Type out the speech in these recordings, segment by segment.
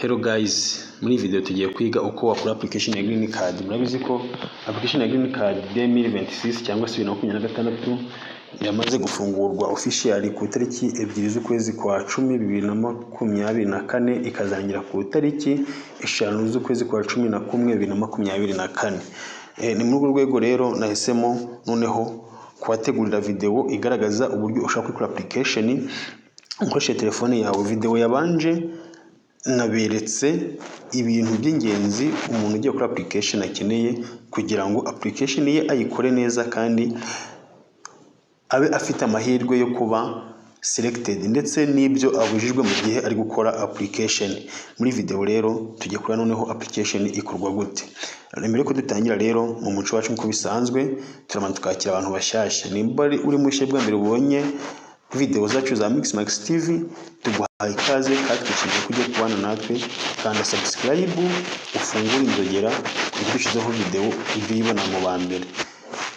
Hello guys, muri video tugiye kwiga uko wakora application ya Green Card. Murabizi ko application ya Green Card 2026 cyangwa se 2026 yamaze gufungurwa officially ku tariki 2 z'ukwezi kwa 10 2024 ikazangira ku tariki 5 z'ukwezi kwa 11 2024. Ni muri rwego rero nahisemo noneho kubategurira video igaragaza uburyo ushaka gukora application ukoresheje telefone yawe. Video yabanje naberetse ibintu by'ingenzi umuntu ugiye kuri application akeneye kugira ngo application ye ayikore neza kandi abe afite amahirwe yo kuba selected, ndetse n'ibyo abujijwe mu gihe ari gukora application. Muri video rero tugiye kureba noneho application ikorwa gute. Mbere ko dutangira rero mu muco wacu nko bisanzwe turamanza tukakira abantu bashyashya. Nimba uri mu bwa mbere ubonye video zacu za Mixmax TV, tuguhaye ikaze kandi twishimiye kujya kubana natwe. Kanda subscribe, ufungure inzogera kugira dushizeho video ujye uyibona mu ba mbere.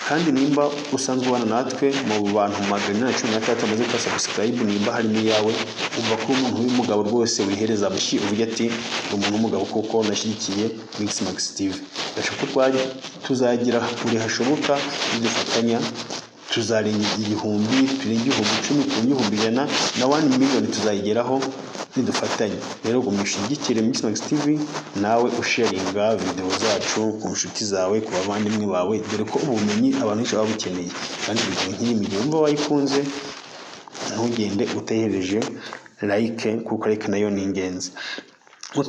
Kandi nimba usanzwe ubana natwe mu bantu 113 bamaze gukora subscribe, nimba harimo yawe umva ko umuntu w'umugabo rwose wihereza amushi uvuga ati umuntu w'umugabo kuko nashyigikiye Mixmax TV. Ndashaka tuzagira buri hashoboka dufatanya tuzarenga igihumbi, turenga igihumbi 10 ku igihumbi 100 na 1 million tuzayigeraho nidufatanye. Rero gumushyigikire Mixmax TV, nawe usharinga video zacu ku nshuti zawe, ku bavandimwe bawe, dore ko ubumenyi abantu benshi baba bukeneye. Kandi video nk'iyi mu gihe umva wayikunze ntugende utehereje like, kuko like nayo ni ingenzi.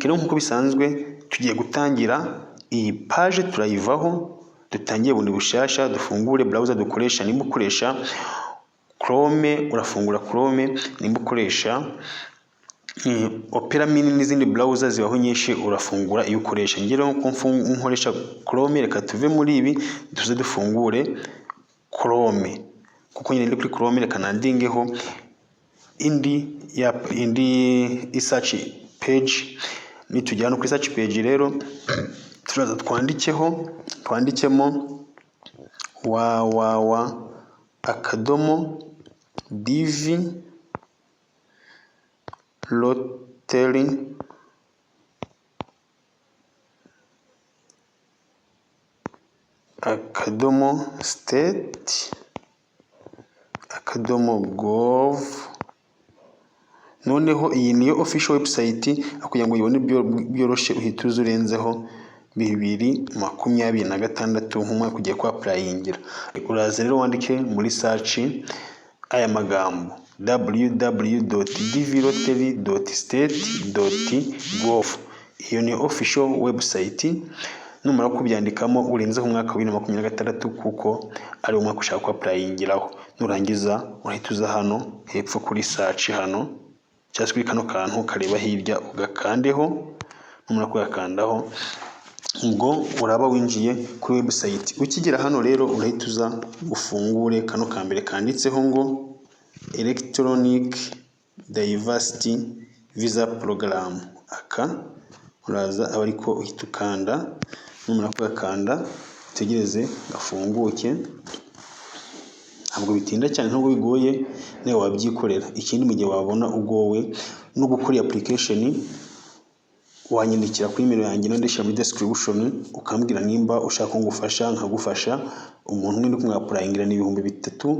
Rero nk'uko bisanzwe tugiye gutangira iyi page, turayivaho dutangiye bundi bushasha. Dufungure browser dukoresha. Nimba ukoresha Chrome urafungura Chrome, nimba ukoresha Opera Mini n'izindi browser zibaho nyinshi urafungura iyo ukoresha. Ngero nko nkoresha Chrome, reka tuve muri ibi tuze dufungure Chrome, kuko nyine ndi kuri Chrome. Reka nandingeho indi search page. Nitujyana kuri search page rero turaza twandikemo www.div lottery state .gov. Noneho iyi niyo official website, kugira ngo uyibone byoroshye uhita uzurenzeho 2026 nk'umwaka ugiye kwa applyingira. Uraza rero wandike muri search aya magambo www.divlottery.state.gov. iyo ni official website. Numara kubyandikamo urenzeho umwaka wa 2026 kuko ari umwaka ushaka kwa applyingiraho. Nurangiza urahita uza hano hepfo kuri search hano, cyangwa kuri kano kantu kareba hirya ugakandeho. Numara kuyakandaho ubwo uraba winjiye kuri website. Ukigera hano rero urahita uza ufungure kano kambere kanditseho ngo Electronic Diversity Visa Program. Aka uraza aba ariko uhita ukanda. Numara kugakanda utegereze gafunguke. Ntabwo bitinda cyane, ntabwo bigoye, nawe wabyikorera. Ikindi mu gihe wabona ugowe no gukora application, wanyandikira kuri email yanjye ndashira muri description ukambwira nimba ushaka ngufasha nkagufasha. Umuntu ndi kumwapplyingira ni 3,000,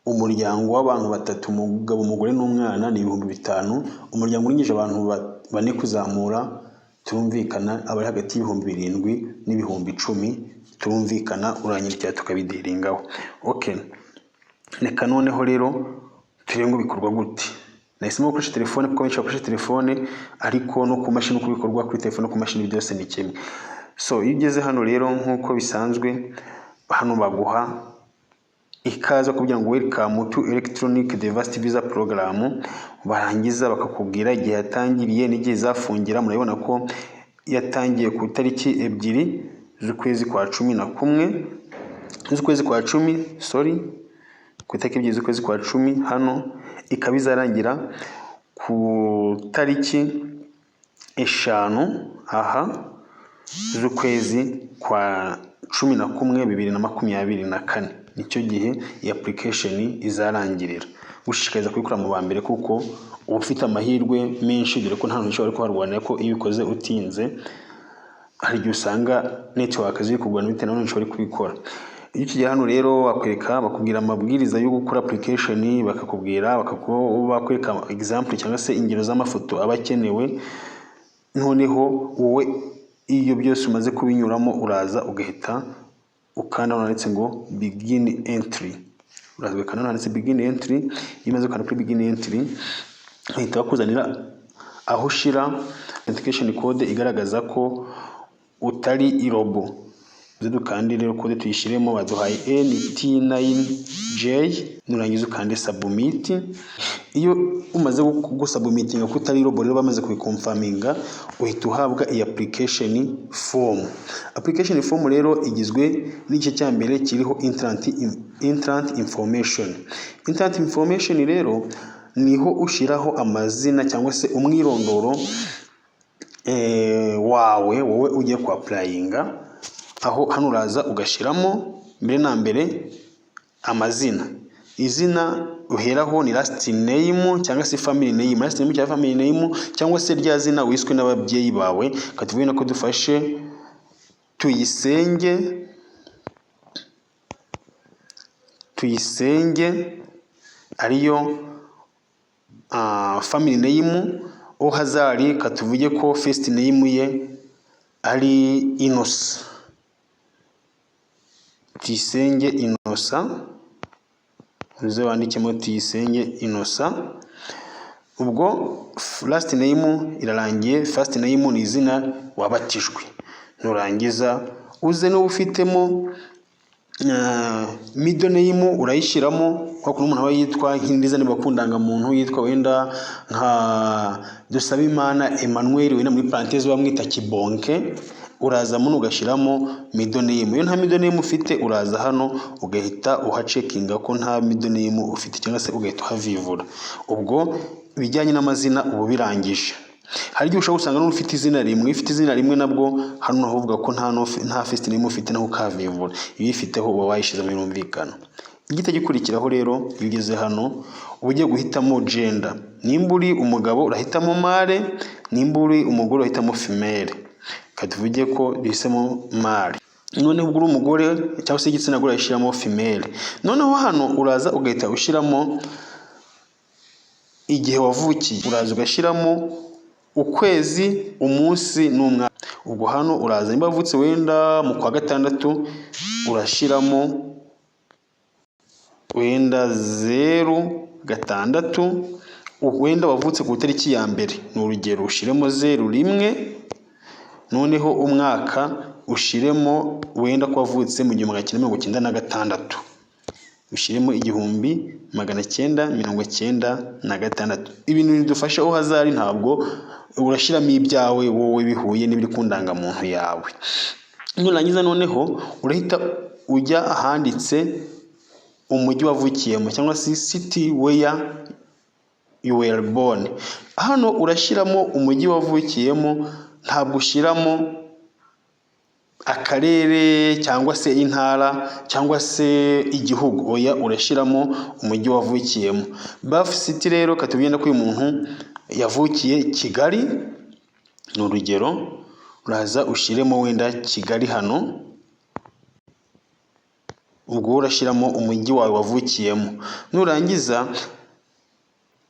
umuryango w'abantu 3, umugabo umugore n'umwana ni 5,000, umuryango uringeje abantu 4 kuzamura turumvikana abari hagati y'7,000 n'10,000 turumvikana, uranyandikira tukabidiringaho. Okay, reka noneho rero turengo bikorwa gute. Nahisemo gukoresha telefone kuko benshi bakoresha telefone, ariko no ku mashini uko bikorwa kuri telefone ku mashini byose ni kimwe. So iyo ugeze hano rero nk'uko bisanzwe hano baguha ikaza kugira ngo welcome to Electronic Diversity Visa Program. Barangiza bakakubwira igihe yatangiriye n'igihe zafungira. Murabona ko yatangiye ku tariki 2 z'ukwezi kwa 11 z'ukwezi kwa 10, ku tariki 2 z'ukwezi kwa 10 hano, ikaba izarangira ku tariki 5 aha z'ukwezi kwa 11 2024. Nicyo gihe iyi application izarangirira. Gushishikariza kubikora mu ba mbere kuko uba ufite amahirwe menshi, dore ko nta hantu ushobora kuharwanira ko iyo ubikoze utinze hari igihe usanga network ziri kugwana bitewe n'aho ushobora kubikora. Iyo ukijya hano rero bakubwira amabwiriza yo gukora application, bakwereka example cyangwa se ingero z'amafoto aba akenewe. Noneho wowe iyo byose umaze kubinyuramo uraza ugahita ukanda handitse ngo begin entry. Uraza ugakanda handitse begin entry. Iyo umaze gukanda kuri begin entry bahita bakuzanira aho ushira authentication code igaragaza ko utari irobo. Dukande rero code tuyishiremo, baduhaye NT9J, nurangiza ukande submit. Iyo umaze gusubmitinga ko utari robo rero bamaze kubikonfaminga, uhita uhabwa iyi application form. Application form rero igizwe n'igice cya mbere kiriho entrant information. Entrant information rero niho ushiraho amazina cyangwa se umwirondoro wawe wowe ugiye ku applyinga. Aho hano uraza ugashiramo mbere na mbere amazina. Izina uheraho ni last name cyangwa se family name. Last name cyangwa family name cyangwa se rya zina wiswe n'ababyeyi bawe. Katuvuye nako dufashe Tuyisenge ariyo family name. Hazari katuvuge ko first name ye ari Innocent. Tuyisenge Innocent, uze wandikemo Tuyisenge Innocent. Ubwo last name irarangiye, first name ni izina wabatijwe. Nurangiza uze no ufitemo middle name urayishiramo, kwa kuno umuntu aba yitwa nk'indiza bakundanga muntu yitwa wenda nka Dusabimana Emmanuel, wenda muri parenthèse bamwita Kibonke. Uraza muno ugashiramo middle name. Iyo nta middle name ufite uraza hano ugahita uhacekinga ko nta middle name ufite cyangwa se ugahita uhavivura. Ubwo bijyanye n'amazina ubu birangije. Hari igihe ushobora gusanga n'ufite izina rimwe, ifite izina rimwe nabwo hano navuga ko nta first name ufite naho ukavivura. Iyo ifiteho uba wayishize mu birumvikana. Igite gikurikiraho rero iyo ugeze hano ugiye guhitamo gender. Nimba uri umugabo urahitamo male, nimba uri umugore urahitamo female. Katuvuge ko duhisemo male. Noneho ubwo uri umugore cyangwa se igitsina gore urashiramo female. Noneho hano uraza ugahita ushiramo igihe wavukiye. Uraza ugashiramo ukwezi, umunsi n'umwaka. Ubwo hano uraza nimba wavutse wenda mu kwa gatandatu urashiramo wenda 06, wenda wavutse ku itariki ya mbere ni urugero ushiremo 01. Noneho umwaka ushiremo wenda ko wavutse mu 1996, ushiremo 1996. Ibintu bidufasha Hazari ntabwo urashiramo ibyawe wowe bihuye n'ibiri kundanga muntu yawe. Nurangiza noneho urahita ujya ahanditse umujyi wavukiyemo cyangwa se city where you were born. Hano urashiramo umujyi wavukiyemo, ntabwo ushiramo akarere cyangwa se intara cyangwa se igihugu. Oya, urashiramo umujyi wavukiyemo. Birth city rero katubiyenda ko uyu muntu yavukiye Kigali ni urugero. Uraza ushiremo wenda Kigali hano. Ubwo urashiramo umujyi wawe wavukiyemo. Nurangiza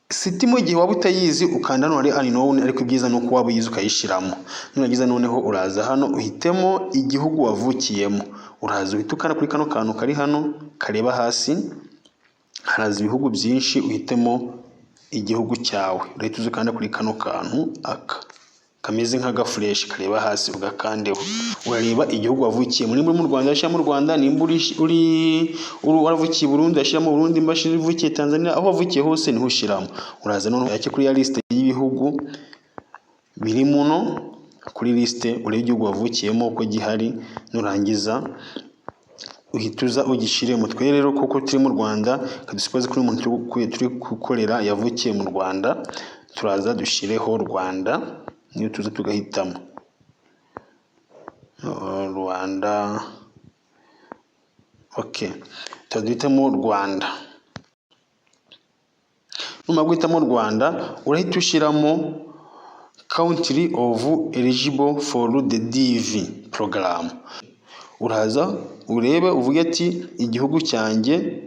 city mu gihe waba utayizi ukanda hano ari unknown, ariko byiza nuko waba uyizi ukayishiramo. Nurangiza noneho uraza hano uhitemo igihugu wavukiyemo. Uraza uhita ukanda kuri kano kantu kari hano kareba hasi, haraza ibihugu byinshi, uhitemo igihugu cyawe. Urahita uzukanda kuri kano kantu kameze nk'agafresh kareba hasi ugakandeho. Urareba igihugu wavukiyemo. Nimba uri mu Rwanda yashira mu Rwanda, nimba uri waravukiye Burundi yashira mu Burundi, mbashi uvukiye Tanzania, aho wavukiye hose niho ushiramo. Uraza none yake kuri ya liste y'ibihugu biri muno, kuri liste urebe igihugu wavukiyemo uko gihari. Nurangiza uhituza ugishiremo. Twe rero kuko turi mu Rwanda, kadusipoze kuri umuntu turi gukorera yavukiye mu Rwanda, turaza dushireho Rwanda. Niyo tuza tugahitamo Rwanda. Okay, tuduhitamo Rwanda. numara guhitamo Rwanda urahita ushyiramo country of eligible for the DV program. Uraza urebe uvuge ati igihugu cyanjye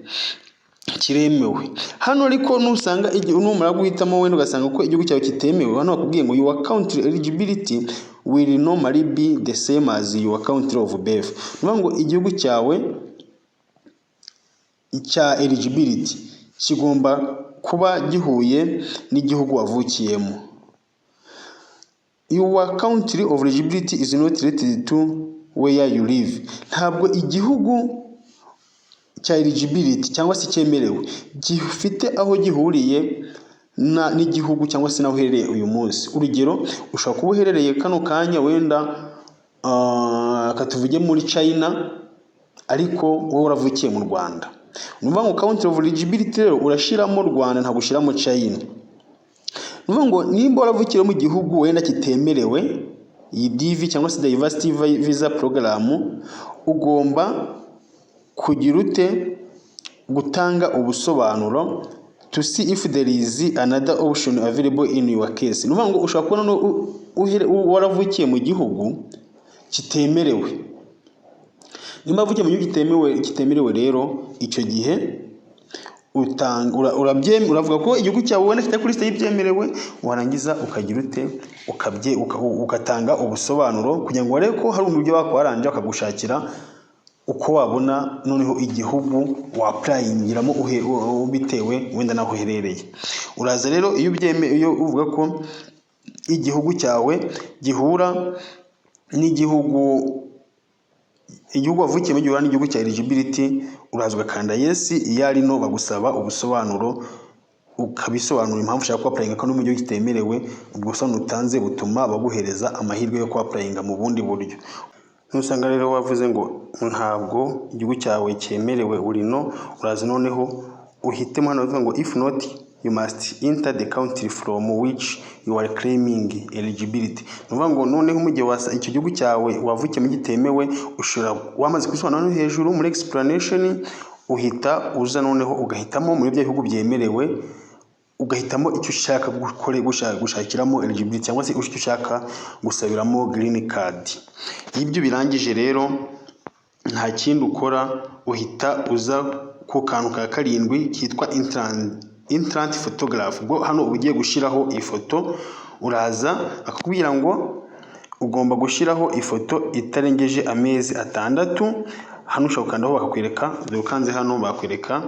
kiremewe. Hano ariko nusanga numara guhitamo wenda ugasanga ko igihugu cyawe kitemewe, hano bakubwiye ngo your country eligibility will normally be the same as your country of birth. Nuvuga ngo igihugu cyawe cya eligibility kigomba kuba gihuye n'igihugu wavukiyemo. Your country of eligibility is not related to where you live. Ntabwo igihugu cya eligibility cyangwa se cyemerewe gifite aho gihuriye n'igihugu cyangwa se naho uherereye uyu munsi. Urugero, ushobora kuba uherereye kano kanya wenda katuvuge muri China ariko wowe uravukiye mu Rwanda. Nuvuga ngo country of eligibility rero urashiramo Rwanda, ntabwo ushiramo China. Nuvuga ngo nimba waravukiye mu gihugu wenda kitemerewe iyi DV cyangwa se diversity visa program, ugomba kugira ute gutanga ubusobanuro to see if there is another option available in your case. Nuvuga ngo ushobora kubona waravukiye mu gihugu kitemerewe. Nimba wavukiye mu gihugu kitemerewe rero icyo gihe uravuga ko igihugu cyawe ubona kitari kuri liste y'ibyemerewe, warangiza ukagira ute ugatanga ubusobanuro kugira ngo urebe ko hari uburyo bakwaranje akagushakira uko wabona noneho igihugu waprayingiramo bitewe wenda naho uherereye. Uraza rero iyo uvuga ko igihugu cyawe gihura n'igihugu wavukiyemo gihura n'igihugu cya eligibility, uraza ugakanda yes. Iyo ari no bagusaba ubusobanuro ukabisobanura impamvu ushaka kwaprayinga ko no mu gihugu kitemerewe. Ubwo busobanuro utanze butuma baguhereza amahirwe yo kwaprayinga mu bundi buryo. Nusanga rero wavuze ngo ntabwo igihugu cyawe cyemerewe uri no, uraza noneho uhitemo hano bavuga ngo if not you must enter the country from which you are claiming eligibility. Nuvuga ngo noneho mu gihe wasa icyo gihugu cyawe wavukiyemo gitemewe, ushobora wamaze kubisobanura hejuru muri explanation, uhita uza noneho ugahitamo muri bya bihugu byemerewe, ugahitamo icyo ushaka gushakiramo eligibility cyangwa se icyo ushaka gusabiramo green card. Ibyo birangije rero nta kindi ukora, uhita uza ku kantu ka karindwi kitwa instant photograph. Ubwo hano ugiye gushyiraho ifoto, uraza akakubwira ngo ugomba gushyiraho ifoto itarengeje amezi 6. Hano ushobora gukandaho bakakwereka, ukanze hano bakwereka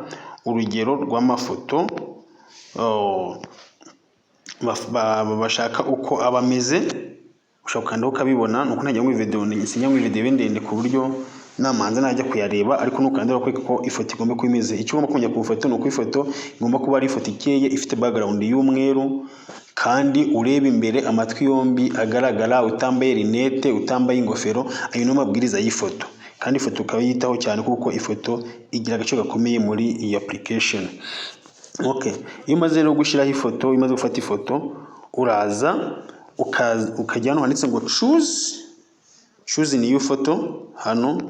urugero rw'amafoto bashaka uko aba ameze. Ushobora gukandaho ukabibona. Nuko ntajya muri video ndende ku buryo namanza najya kuyareba, ariko nukandira ko ifoto igomba kuba imeze. Icyo ugomba kumenya ku foto nuko ifoto igomba kuba ari ifoto ikeye, ifite background y'umweru, kandi ureba imbere amatwi yombi agaragara, utambaye rinete, utambaye ingofero. Ayo no mabwiriza y'ifoto, kandi ifoto ukayitaho cyane kuko ifoto igira agaciro gakomeye muri iyi application. Okay, iyo umaze rero gushyiraho ifoto, umaze gufata ifoto, uraza ukajya hano handitse ngo choose new photo. Hano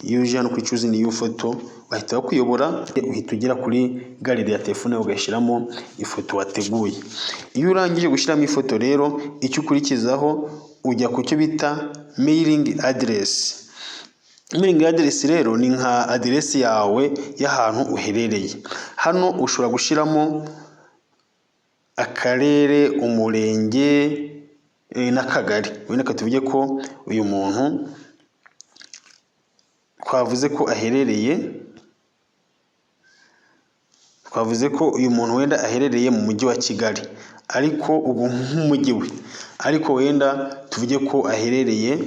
iyo uje hano kuri choose new photo bahita bakuyobora, uhita ugera kuri gallery ya telefone ugashyiramo ifoto wateguye. Iyo urangije gushyiramo ifoto rero, icyo ukurikizaho ujya ku cyo bita mailing address. Mailing address rero ni nka address yawe y'ahantu uherereye. Hano ushobora gushyiramo akarere, umurenge n'akagari. Wenda katuvuge ko uyu muntu twavuze ko wenda aherereye mu mujyi wa Kigali, ariko ubu nk'umujyi we, ariko wenda tuvuge ko aherereye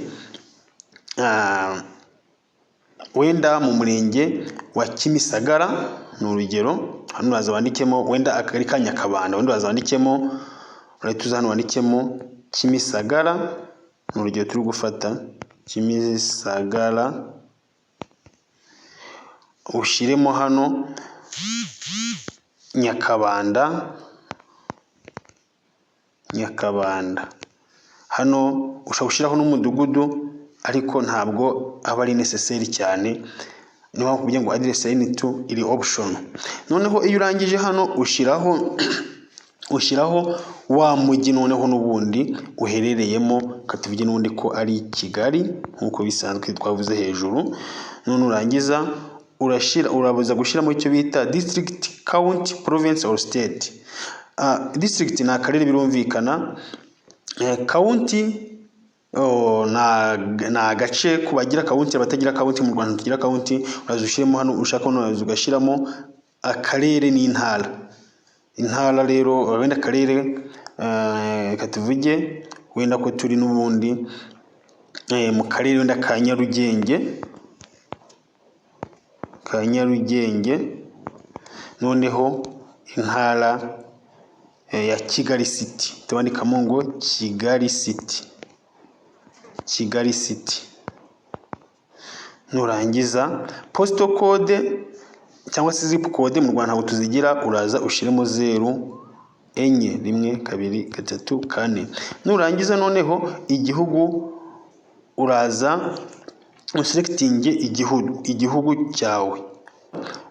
wenda mu murenge wa Kimisagara, ni urugero. Hano uraza wandikemo wenda akagari ka Nyakabanda, wenda uraza wandikemo, urahita hano wandikemo Kimisagara, ni urugero turi gufata Kimisagara. Ushyiremo hano Nyakabanda. Hano ushobora gushyiraho n'umudugudu, ariko ntabwo aba ari necessary cyane. niho bakubwiye ngo address line to iri option. Noneho iyo urangije hano ushyiraho wa mujyi noneho n'ubundi uherereyemo, katuvuge n'ubundi ko ari Kigali nk'uko bisanzwe twavuze hejuru. None urangiza urabuza gushyiramo icyo bita district, county, province or state. District ni akarere birumvikana, county ni agace ku bagira county, abatagira county. Mu Rwanda tugira county, uraza ushyiremo hano ushaka uraza ugashyiramo akarere n'intara. Intara rero wenda akarere katuvuge wenda ko turi n'ubundi mu karere wenda ka Nyarugenge, noneho intara ya Kigali City tubandikamo ngo Kigali City. Nurangiza postal code cyangwa se zip code mu Rwanda ntabwo tuzigira, uraza ushiremo 0 enye 1 2 3 4. Nurangiza noneho igihugu uraza uselecting igihugu cyawe,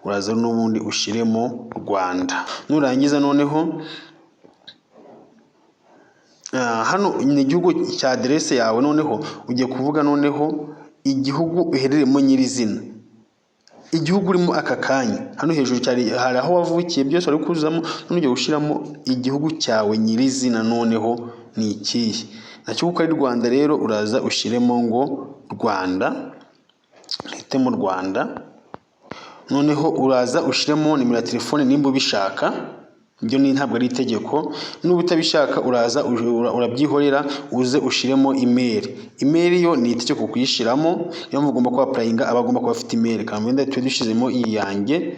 uraza n'ubundi ushiremo Rwanda. Nurangiza noneho hano ni igihugu cya address yawe, noneho ugiye kuvuga noneho igihugu uherereyemo nyirizina, igihugu urimo aka kanya. Hano hejuru cyari hari aho wavukiye byose ari kuzamo, none ugiye gushiramo igihugu cyawe nyirizina, noneho ni ikihe nacyo kuko ari Rwanda. Rero uraza ushiremo ngo Rwanda, hitemo Rwanda. Noneho uraza ushiremo nimero ya telefone nimba ubishaka, ibyo ni ntabwo ari itegeko. N'ubu utabishaka uraza urabyihorera, uze ushiremo email yo ni itegeko kuyishiramo, niyo mugomba kuba applyinga abagomba kuba afite email. Kandi wenda twe dushizemo iyi yanjye,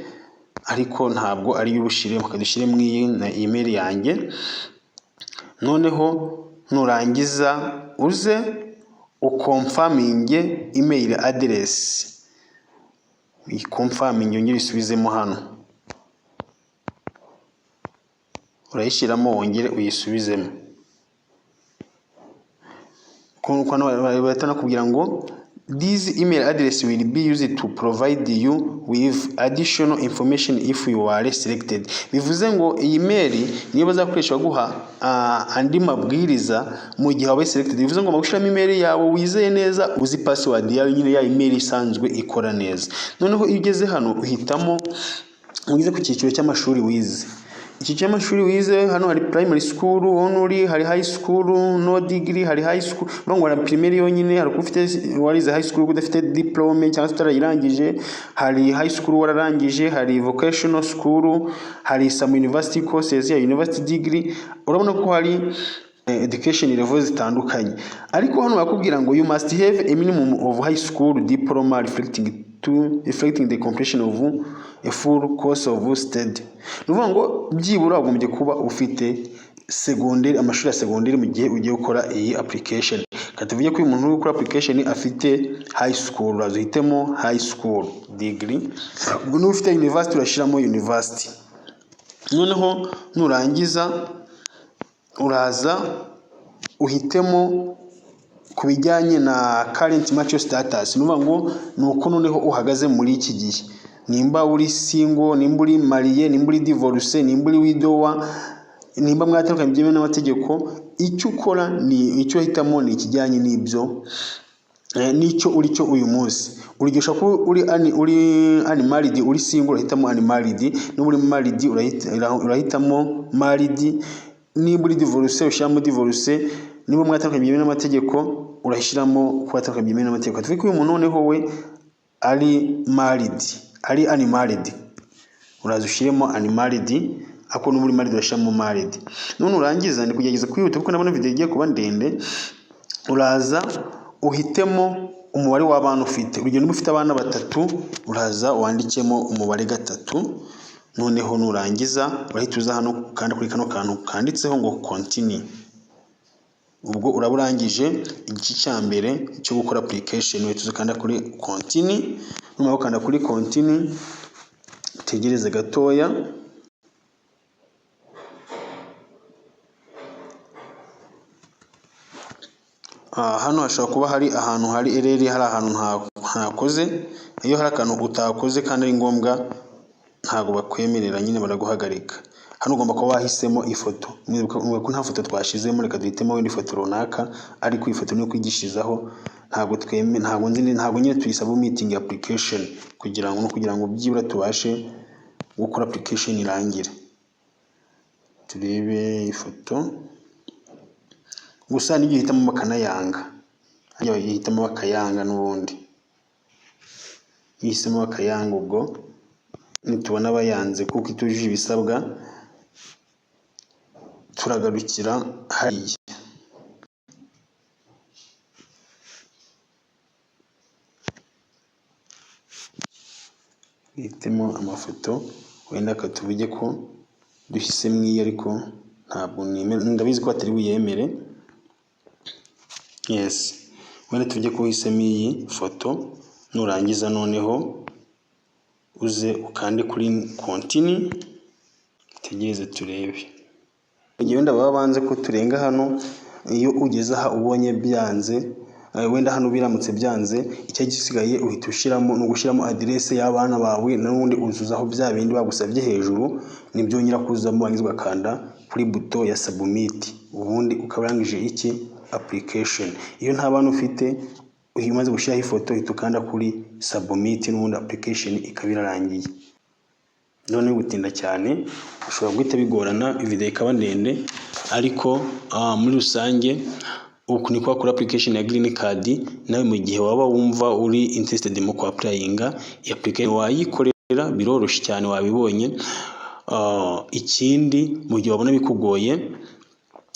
ariko ntabwo ari yo ubushiremo, kadushiremo iyi na email yanjye. Noneho nurangiza uze uconfirminge email address, confirming yongere isubizemo hano, urayishiramo wongere uyisubizemo. Bahita kubwira ngo this email address will be used to provide you with additional information if you are selected. Bivuze ngo iyi mail niyo bazakoresha guha andi mabwiriza mu gihe wabaye selected. Bivuze ngo bagushiramo email yawe wizeye neza, uzi password yawe nyine ya email isanzwe ikora neza. Noneho iyo ugeze hano uhitamo ugize ku cyiciro cy'amashuri wize. Iki cy'amashuri wize hano hari primary school, onuri hari high school, no degree, hari high school. Bangwa primary yonyine, hari ufite warize high school udafite diplome cyangwa utarayirangije, hari high school wararangije, hari vocational school, hari some university courses ya university degree. Urabona ko hari education levels zitandukanye, ariko hano bakubwira ngo you must have a minimum of high school diploma reflecting the completion of a full course of study. Nuvuga ngo byibura ugombye kuba ufite secondary, amashuri ya secondary mu gihe ugiye gukora iyi application. Katuvuye ko uyu muntu uri gukora application afite high school, urazuhitemo high school degree. Ubwo niba ufite university urashiramo university. Noneho nurangiza uraza uhitemo kubijyanye na current marital status. Nuvuga ngo nuko noneho uhagaze muri iki gihe, nimba uri single, nimba uri mariye, nimba uri divorce, nimba uri widowa, nimba mwatandukanye byemewe n'amategeko. Icyo ukora ni icyo hitamo, ni ikijyanye n'ibyo nicyo uri cyo uyu munsi. Urigisha ko uri unmarried, uri single urahitamo unmarried, niba uri married urahitamo married, niba uri divorce ushyiramo divorce, niba mwatandukanye byemewe n'amategeko urashyiramo kwatandukanye byemewe n'amategeko. Tuvuge ko uyu muntu noneho we ari married, ari unmarried, uraza ushiremo unmarried, ako n'uri married urashiramo married. None urangiza ni kugerageza kwihuta kuko nabona video igiye kuba ndende. Uraza uhitemo umubare w'abana ufite. Urugero niba ufite abana 3, uraza wandikemo umubare 3. Noneho nurangiza urahita hano kandi kuri kano kantu kanditseho ngo continue. Ubwo uraburangije igice cya mbere cyo gukora application, uhita kanda kuri continue. Nyuma yo kanda kuri continue tegereze gatoya. Hano hashobora kuba hari ahantu hari error, hari ahantu ntakoze. Iyo hari akantu utakoze kandi ari ngombwa ntabwo bakwemerera, nyine baraguhagarika. Hano ugomba kuba wahisemo ifoto, mwibuka ko nta foto twashizemo, reka duhitemo indi foto runaka, ariko iyi foto niyo kwigishirizaho. Ntabwo nyine tuyisaba meeting application kugira ngo byibura tubashe gukora application irangire. Turebe ifoto gusa n'igihe hitamo bakanayanga, hajya bahitamo bakayanga n'ubundi. Yihisemo bakayanga, ubwo nitubona bayanze kuko itujuje ibisabwa turagarukira hariya. Hitemo amafoto, wenda katuvuge ko duhisemo iyi, ariko ntabwo ndabizi ko batari buyemere. Yes, wenda tujye ko uhisemo iyi foto, nurangiza noneho uze ukande kuri continue, tegereze turebe. Igihe wenda baba banze ko turenga hano, iyo ugeze aha ubonye byanze, wenda hano biramutse byanze, icyo gisigaye uhita ushyiramo adresse y'abana bawe, n'ubundi uzuzaho bya bindi bagusabye hejuru, nibyo nyira kuzamo, wangiza ugakanda kuri buto ya submit, ubundi ukabarangije iki application. Iyo nta bana ufite, iyo umaze gushyiraho ifoto uhita ukanda kuri submit, n'ubundi application ikaba irarangiye. None gutinda cyane ushobora guhita bigorana, video ikaba ndende, ariko muri rusange uku niko wakora application ya green card. Nawe mu gihe waba wumva uri interested mu ku applyinga iyi application wayikorera, biroroshye cyane, wabibonye. Ikindi mu gihe wabona bikugoye,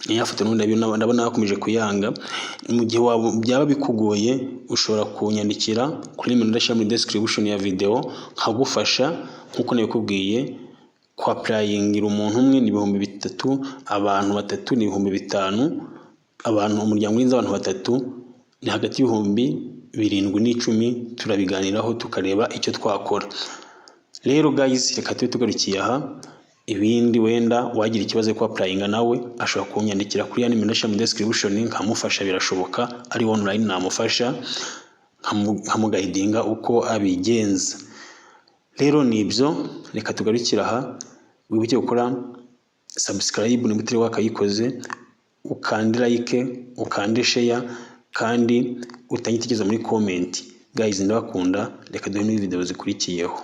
iya foto ndabona bakomeje kuyanga, mu gihe byaba bikugoye ushobora kunyandikira kuri nimero ndashyira muri description ya video nkagufasha. Nkuko nabikubwiye, ku applyingira umuntu umwe ni 3,000, abantu 3 ni 5,000, umuryango urinze abantu 3 ni hagati y'7,000 n'10,000. turabiganiraho tukareba icyo twakora. Rero guys, reka tube tugarukiye aha. Ibindi wenda wagira ikibazo ku applyinga nawe ashobora kunyandikira kuri nimero ndashyira muri description nkamufasha, birashoboka, ari online namufasha nkamugaidinga uko abigenza. Rero nibyo, reka tugarukira aha. Wibuke gukora subscribe niba utari wakayikoze, ukande like, ukande share, kandi utangitekereza muri comment. Guys, ndabakunda, reka duhe muri video zikurikiyeho.